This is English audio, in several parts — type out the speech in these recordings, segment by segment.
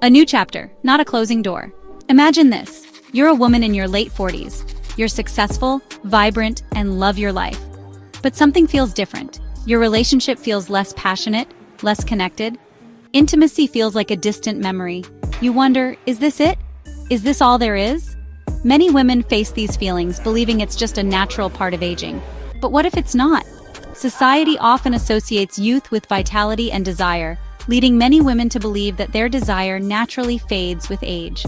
A new chapter, not a closing door. Imagine this. You're a woman in your late 40s. You're successful, vibrant, and love your life. But something feels different. Your relationship feels less passionate, less connected. Intimacy feels like a distant memory. You wonder, is this it? Is this all there is? Many women face these feelings, believing it's just a natural part of aging. But what if it's not? Society often associates youth with vitality and desire, leading many women to believe that their desire naturally fades with age.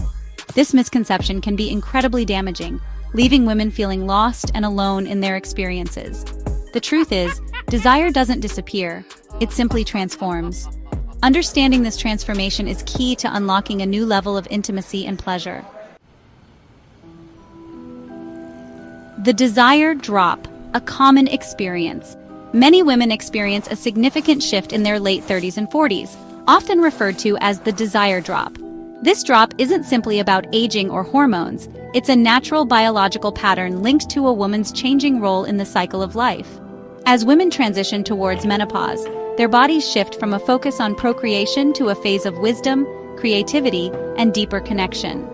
This misconception can be incredibly damaging, leaving women feeling lost and alone in their experiences. The truth is, desire doesn't disappear, it simply transforms. Understanding this transformation is key to unlocking a new level of intimacy and pleasure. The desire drop, a common experience. Many women experience a significant shift in their late 30s and 40s, often referred to as the desire drop. This drop isn't simply about aging or hormones, it's a natural biological pattern linked to a woman's changing role in the cycle of life. As women transition towards menopause, their bodies shift from a focus on procreation to a phase of wisdom, creativity, and deeper connection.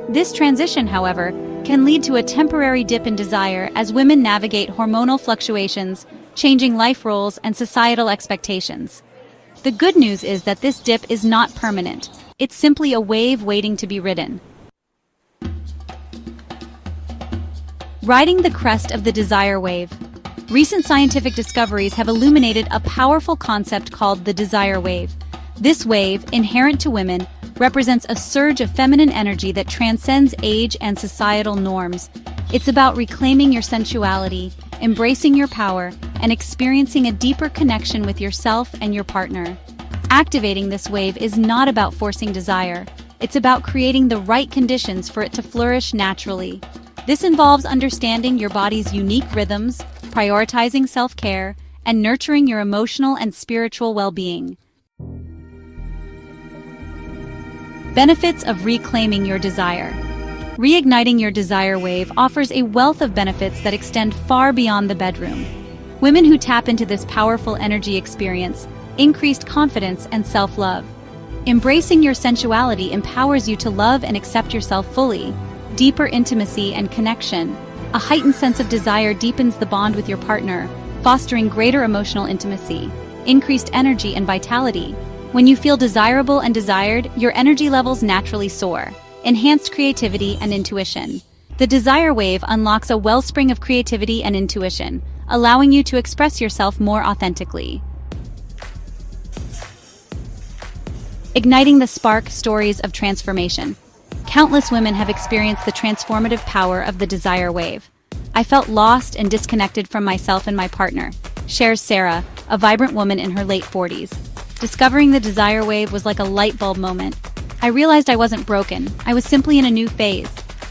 This transition, however, can lead to a temporary dip in desire as women navigate hormonal fluctuations, changing life roles and societal expectations. The good news is that this dip is not permanent. It's simply a wave waiting to be ridden. Riding the crest of the desire wave. Recent scientific discoveries have illuminated a powerful concept called the desire wave. This wave, inherent to women, represents a surge of feminine energy that transcends age and societal norms. It's about reclaiming your sensuality, embracing your power, and experiencing a deeper connection with yourself and your partner. Activating this wave is not about forcing desire. It's about creating the right conditions for it to flourish naturally. This involves understanding your body's unique rhythms, prioritizing self-care, and nurturing your emotional and spiritual well-being. Benefits of reclaiming your desire. Reigniting your desire wave offers a wealth of benefits that extend far beyond the bedroom. Women who tap into this powerful energy experience increased confidence and self-love. Embracing your sensuality empowers you to love and accept yourself fully. Deeper intimacy and connection. A heightened sense of desire deepens the bond with your partner, fostering greater emotional intimacy. Increased energy and vitality. When you feel desirable and desired, your energy levels naturally soar. Enhanced creativity and intuition. The desire wave unlocks a wellspring of creativity and intuition, allowing you to express yourself more authentically. Igniting the spark. Stories of transformation. Countless women have experienced the transformative power of the desire wave. I felt lost and disconnected from myself and my partner, shares Sarah, a vibrant woman in her late 40s. Discovering the desire wave was like a light bulb moment. I realized I wasn't broken, I was simply in a new phase.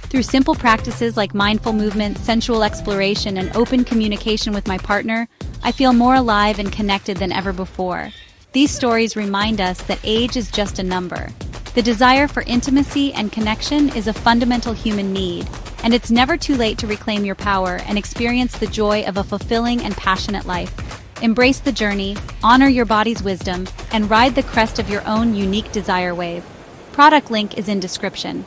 Through simple practices like mindful movement, sensual exploration, and open communication with my partner, I feel more alive and connected than ever before. These stories remind us that age is just a number. The desire for intimacy and connection is a fundamental human need, and it's never too late to reclaim your power and experience the joy of a fulfilling and passionate life. Embrace the journey, honor your body's wisdom, and ride the crest of your own unique desire wave. Product link is in description.